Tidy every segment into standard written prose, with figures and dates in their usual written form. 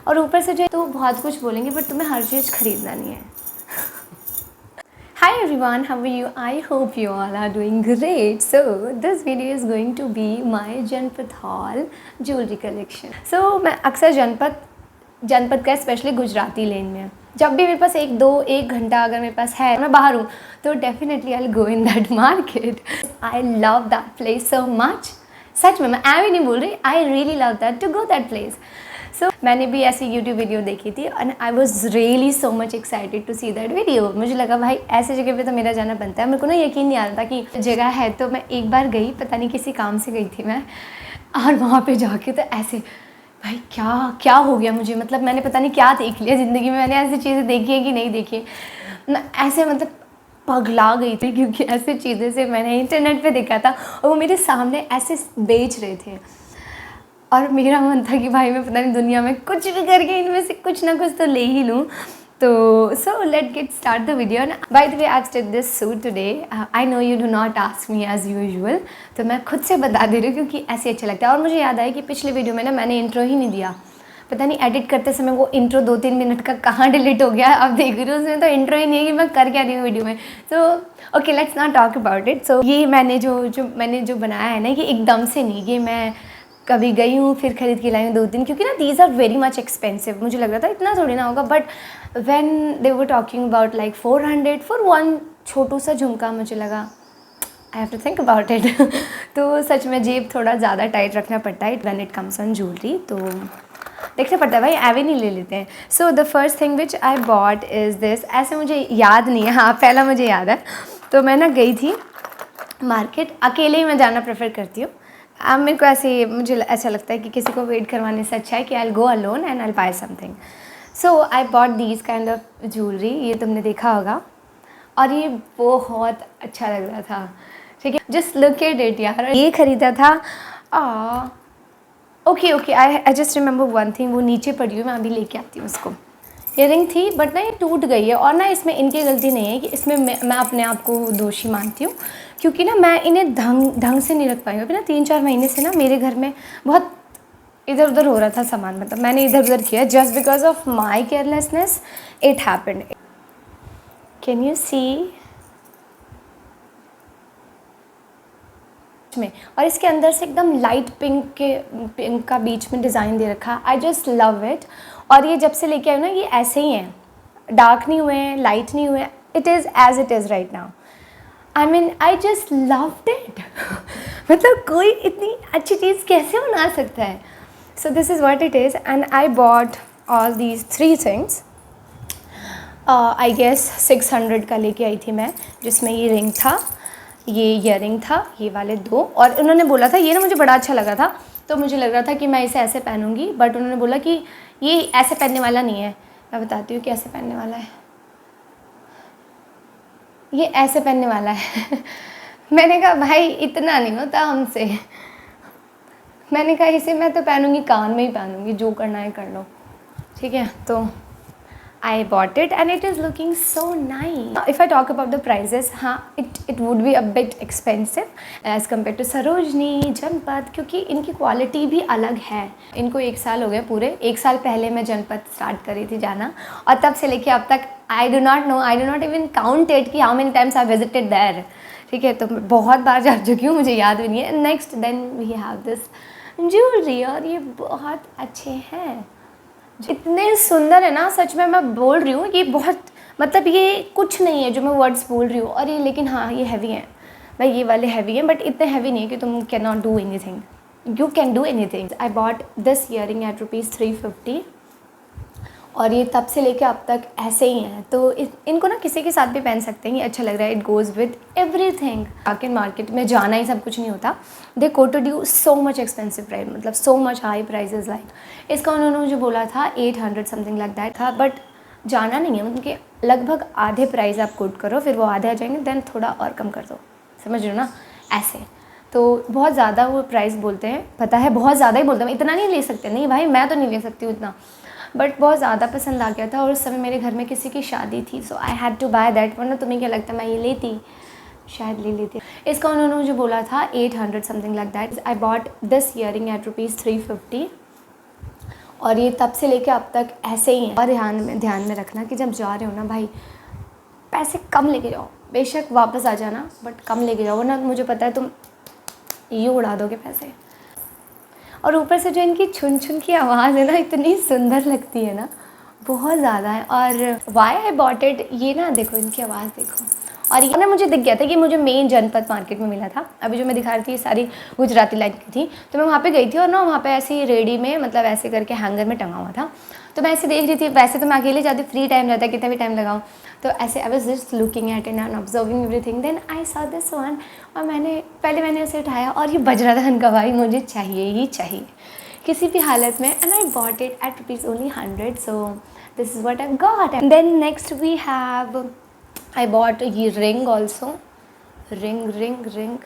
और ऊपर से जो है तो बहुत कुछ बोलेंगे बट तुम्हें हर चीज़ खरीदना नहीं है। Hi everyone, how are you? I hope you all are doing great. So this video is going to be my Janpat Hall jewelry collection. So मैं अक्सर जनपद का स्पेशली गुजराती लेन में है। जब भी मेरे पास एक घंटा अगर मेरे पास है, मैं बाहर हूँ, तो definitely I will go in that market. I love that place so much. सच में, मैं भी नहीं बोल रही, I really love that to go that place. So मैंने भी ऐसी यूट्यूब वीडियो देखी थी and I was really so much excited to see that video. मुझे लगा भाई ऐसी जगह पे तो मेरा जाना बनता है। मेरे को ना यकीन नहीं आ रहा था कि जगह है। तो मैं एक बार गई, पता नहीं किसी काम से गई थी मैं, और वहाँ पे जाके तो ऐसे भाई क्या क्या हो गया मुझे। मतलब मैंने पता नहीं क्या देख लिया ज़िंदगी में। मैंने ऐसी चीज़ें देखी है कि नहीं देखी है, मैं ऐसे मतलब पगला गई थी, क्योंकि ऐसी चीज़ें से मैंने इंटरनेट पे देखा था और वो मेरे सामने ऐसे बेच रहे थे। और मेरा मन था कि भाई मैं पता नहीं दुनिया में कुछ भी करके इनमें से कुछ ना कुछ तो ले ही लूँ। तो so let get start the video. By the way I stitch this suit today. I know you do not ask me as usual, तो मैं खुद से बता दे रही हूँ क्योंकि ऐसे अच्छा लगता है। और मुझे याद आया कि पिछले वीडियो में ना मैंने इंट्रो ही नहीं दिया। पता नहीं एडिट करते समय वो इंट्रो 2-3 मिनट का कहाँ डिलीट हो गया। अब देख रही हूँ उसमें तो इंट्रो ही नहीं है कि मैं कर क्या रही हूँ वीडियो में। तो okay, let's not talk about it. So ये मैंने जो बनाया है ना, ये एकदम से नहीं, ये मैं कभी गई हूँ फिर ख़रीद के लाई हूँ 2 दिन, क्योंकि ना these are very much expensive. मुझे लग रहा था इतना थोड़ी ना होगा, but when they were talking about like 400 for one छोटू सा झुमका, मुझे लगा I have to think about it. तो सच में जेब थोड़ा ज़्यादा टाइट रखना पड़ता है when it comes on jewellery, तो देखना पड़ता है भाई, एवे नहीं ले लेते हैं। So the first thing which I bought is this. ऐसे मुझे याद नहीं है, हाँ पहला मुझे याद है। तो मैं ना गई थी मार्केट, अकेले ही मैं जाना प्रेफर करती हूँ। अब मेरे को मुझे ऐसा लगता है कि किसी को वेट करवाने से अच्छा है कि I go alone and I buy something. So I bought these kind of jewellery, ये तुमने देखा होगा, और ये बहुत अच्छा लग रहा था। ठीक है, जस्ट लुक एट इट यार, ये खरीदा था। Okay I just remember one thing, वो नीचे पड़ी हुई, मैं अभी लेके आती हूँ उसको। इयरिंग थी बट ना ये टूट गई है, और ना इसमें इनकी गलती नहीं है कि इसमें मैं अपने आप को दोषी मानती हूँ, क्योंकि ना मैं इन्हें ढंग से नहीं रख पाई हूँ। अभी ना 3-4 महीने से ना मेरे घर में बहुत इधर उधर हो रहा था सामान, मतलब मैंने इधर उधर किया just because of my carelessness it happened. Can you see में, और इसके अंदर से एकदम लाइट पिंक का बीच में डिज़ाइन दे रखा। I just love it. और ये जब से लेके आई ना, ये ऐसे ही हैं, डार्क नहीं हुए हैं, लाइट नहीं हुए, it is as it is right now. I mean I just loved it. मतलब कोई इतनी अच्छी चीज़ कैसे बना सकता है। So this is what it is and I bought all these 3 things. I guess 600 का लेके आई थी मैं, जिसमें ये रिंग था, ये ईयरिंग था, ये वाले 2, और उन्होंने बोला था, ये ना मुझे बड़ा अच्छा लगा था, तो मुझे लग रहा था कि मैं इसे ऐसे पहनूंगी, बट उन्होंने बोला कि ये ऐसे पहनने वाला नहीं है। मैं बताती हूँ कि ऐसे पहनने वाला है, ये ऐसे पहनने वाला है। मैंने कहा भाई इतना नहीं होता हमसे। मैंने कहा इसे मैं तो पहनूंगी, कान में ही पहनूंगी, जो करना है कर लो, ठीक है। तो I bought it and it is looking so nice. If I talk about the prices, हाँ it would be a bit expensive as compared to Sarojini, जनपद, क्योंकि इनकी क्वालिटी भी अलग है। इनको 1 साल हो गया पूरे, 1 साल पहले मैं जनपद स्टार्ट करी थी जाना, और तब से लेके अब तक I do not even count it कि how many times I visited there. ठीक है, तो बहुत बार जा चुकी हूँ, मुझे याद भी नहीं है। Next then we have this jewellery, और ये बहुत अच्छे हैं, इतने सुंदर है ना, सच में मैं बोल रही हूँ, ये बहुत, मतलब ये कुछ नहीं है जो मैं वर्ड्स बोल रही हूँ। और ये लेकिन हाँ ये हैवी हैं भाई, ये वाले हैवी हैं, बट इतने हैवी नहीं है कि तुम can not do anything, you can do anything. I bought this earring at ₹350, और ये तब से लेके अब तक ऐसे ही हैं। तो इनको ना किसी के साथ भी पहन सकते हैं, ये अच्छा लग रहा है, it goes with everything. Market में जाना ही सब कुछ नहीं होता, they quoted you so much expensive price, मतलब so much high prices like. इसका उन्होंने मुझे बोला था 800 समथिंग लाइक दैट था, बट जाना नहीं है, उनके लगभग आधे प्राइस आप कोट करो, फिर वो आधे आ जाएंगे, देन थोड़ा और कम कर दो, समझ रहे हो ना, ऐसे। तो बहुत ज़्यादा वो प्राइस बोलते हैं, पता है बहुत ज़्यादा ही बोलते हैं, इतना नहीं ले सकते, नहीं भाई मैं तो नहीं ले सकती हूँ इतना, बट बहुत ज़्यादा पसंद आ गया था, और उस समय मेरे घर में किसी की शादी थी, so I had to buy that. वरना तुम्हें क्या लगता है मैं ये लेती, शायद ले लेती। इसका उन्होंने मुझे बोला था 800 something like that. I bought this earring at ₹350, और ये तब से लेके अब तक ऐसे ही है। और ध्यान में रखना कि जब जा रहे हो ना भाई, पैसे कम लेके जाओ, बेशक वापस आ जाना बट कम लेके जाओ, वरना मुझे पता है तुम यूँ उड़ा दोगे पैसे। और ऊपर से जो इनकी छुन छुन की आवाज़ है ना, इतनी सुंदर लगती है ना, बहुत ज़्यादा है। और वाई आई बॉट इट, ये ना देखो इनकी आवाज़ देखो। और ये ना मुझे दिख गया था कि मुझे मेन जनपद मार्केट में मिला था। अभी जो मैं दिखा रही थी ये सारी गुजराती लाइन की थी, तो मैं वहाँ पे गई थी और ना वहाँ पे ऐसी रेडी में मतलब ऐसे करके हैंगर में टंगा हुआ था। तो मैं ऐसे देख रही थी, वैसे तो मैं अकेले जाती, फ्री टाइम रहता है, कितना भी टाइम लगाऊँ, तो ऐसे I was just looking at and observing everything, then I saw this one. और मैंने उसे उठाया और ये बज रहा था उनका, भाई मुझे चाहिए ही चाहिए किसी भी हालत में। And I bought it at rupees only 100, so this is what I got. And then next we have, I bought ये रिंग ऑल्सो। रिंग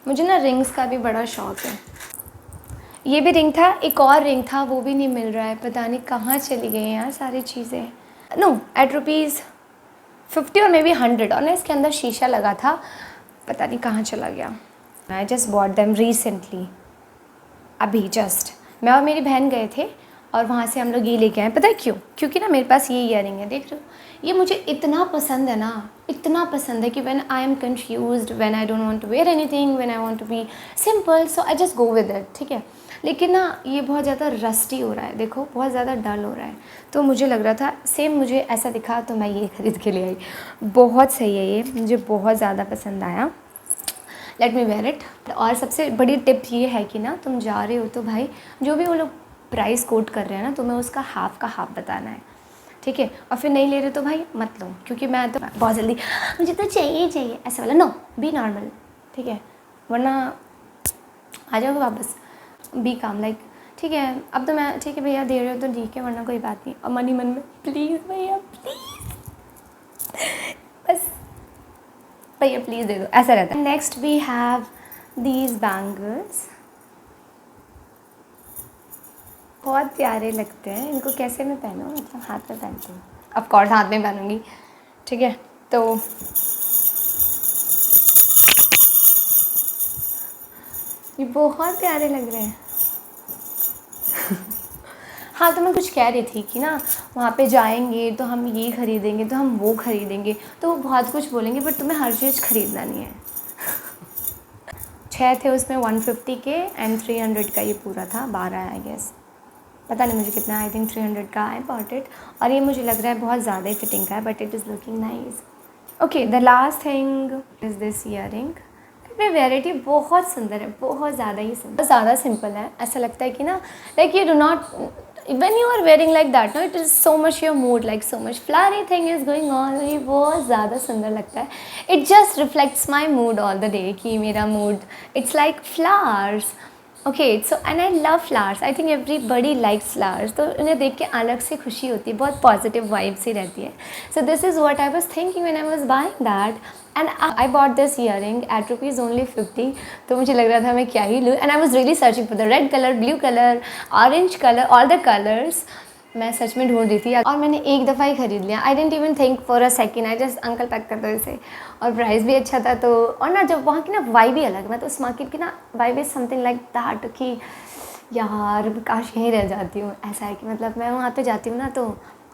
मुझे ना रिंग्स का भी बड़ा शौक है। ये भी रिंग था, एक और रिंग था, वो भी नहीं मिल रहा है, पता नहीं कहाँ चली गई हैं यार सारी चीज़ें। नो, एट रुपीज़ 50 और मे बी 100, और ना इसके अंदर शीशा लगा था, पता नहीं कहाँ चला गया। I just bought them recently, अभी जस्ट मैं और मेरी बहन गए थे और वहाँ से हम लोग ये लेके आए। पता है क्यों? क्योंकि ना मेरे पास ये ईयरिंग है, देख रहे हो, ये मुझे इतना पसंद है ना, इतना पसंद है कि when I am confused, when I don't want to wear anything, when I want to be simple, so I just go with it, ठीक है। लेकिन ना ये बहुत ज़्यादा रस्टी हो रहा है, देखो बहुत ज़्यादा डल हो रहा है, तो मुझे लग रहा था सेम मुझे ऐसा दिखा, तो मैं ये ख़रीद के ले आई। बहुत सही है ये, मुझे बहुत ज़्यादा पसंद आया। Let me wear it. और सबसे बड़ी टिप ये है कि ना तुम जा रहे हो तो भाई जो भी वो लोग प्राइस कोट कर रहे हैं ना, तुम्हें उसका हाफ का हाफ बताना है, ठीक है। और फिर नहीं ले रहे तो भाई मत लो, क्योंकि मैं तो बहुत जल्दी मुझे तो चाहिए ऐसा वाला, नो, बी नॉर्मल, ठीक है, वरना आ जाओगे वापस। बी काम, लाइक ठीक है अब तो मैं, ठीक है भैया दे रहे हो तो ठीक है, वरना कोई बात नहीं। और मन ही मन में प्लीज़ भैया प्लीज़, बस भैया प्लीज़ दे दो, ऐसा रहता है। Next we have these bangles, बहुत प्यारे लगते हैं, इनको कैसे मैं पहनूँ, मतलब हाथ में पहनती हूँ, ऑफ कोर्स हाथ में पहनूँगी, ठीक है। तो ये बहुत प्यारे लग रहे हैं। हाँ, तो मैं कुछ कह रही थी कि ना वहाँ पे जाएंगे तो हम ये ख़रीदेंगे, तो हम वो ख़रीदेंगे, तो वो बहुत कुछ बोलेंगे, बट तुम्हें हर चीज़ ख़रीदना नहीं है। 6 थे उसमें 150 के एंड 300 का ये पूरा था, 12 आई गेस, पता नहीं मुझे कितना, आई थिंक 300 का आई बॉट इट। और ये मुझे लग रहा है बहुत ज़्यादा ही फिटिंग का है, but it is looking nice. Okay, the last thing is this earring. Variety बहुत सुंदर है, बहुत ज़्यादा ही सुंदर, ज़्यादा सिंपल है, ऐसा लगता है कि ना like you do not, when you are wearing like that, no, it is so much your mood, like so much flowery thing is going on, ये बहुत ज़्यादा सुंदर लगता है। It just reflects my mood all the day, कि मेरा mood it's like flowers, okay, so and I love flowers, I think everybody likes flowers, तो उन्हें देख के अलग से खुशी होती है, बहुत positive vibes ही रहती है। So this is what I was thinking when I was buying that, and I bought this earring at rupees only 50, तो मुझे लग रहा था मैं क्या ही लूँ, and I was really searching for the red color, blue color, orange color, all the colors, मैं सच में ढूंढ रही थी, और मैंने एक दफ़ा ही ख़रीद लिया। I didn't even think for a second, I just uncle pack कर दो इसे, और प्राइस भी अच्छा था। तो और ना जब वहाँ की ना वाइब भी अलग, मैं तो उस मार्केट की ना vibe is something like that कि यार काश यहीं रह जाती हूँ। ऐसा है कि मतलब मैं वहाँ पे जाती हूँ ना, तो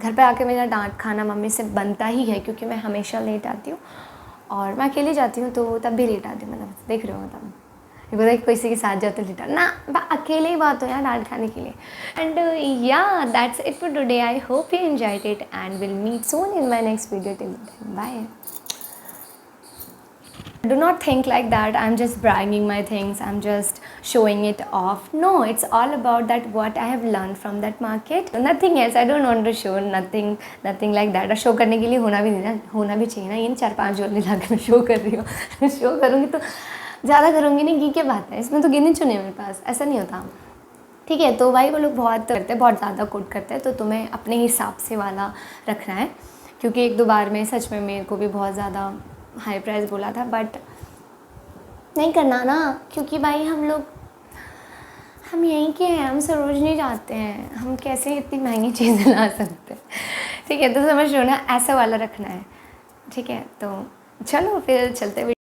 घर पे आके मेरा डांट खाना मम्मी से बनता ही है, क्योंकि मैं हमेशा लेट आती हूँ, और मैं अकेली जाती हूँ तो तब भी लेट आती हूँ, मतलब देख रहे हो, मतलब ये पता है कि किसी के साथ जाओ तो लेट ना, अकेले ही बात हो यार डांट खाने के लिए। And yeah that's it for today, I hope you enjoyed it and will meet soon in my next video, till then bye. Do not think like that I'm just bragging my things, I'm just showing it off. No, it's all about that what I have learned from that market, nothing else. I don't want to show nothing like that। और show करने के लिए होना भी नहीं ना, होना भी चाहिए ना, इन 4-5 जोड़ने ला के मैं शो कर रही हूँ। शो करूँगी तो ज़्यादा करूँगी नहीं, की क्या बात है, इसमें तो गिने चुने मेरे पास, ऐसा नहीं होता, ठीक है। तो भाई वो लोग बहुत करते हैं, बहुत ज़्यादा कोट करते हैं, तो तुम्हें अपने हिसाब से वाला रखना है, क्योंकि 1-2 बार में सच में मेरे को भी बहुत ज़्यादा हाई प्राइस बोला था, बट नहीं करना ना, क्योंकि भाई हम यहीं के हैं, हम सरोजनी जाते हैं, हम कैसे इतनी महंगी चीज़ें ला सकते हैं, ठीक है। तो समझ लो ना, ऐसा वाला रखना है, ठीक है। तो चलो फिर चलते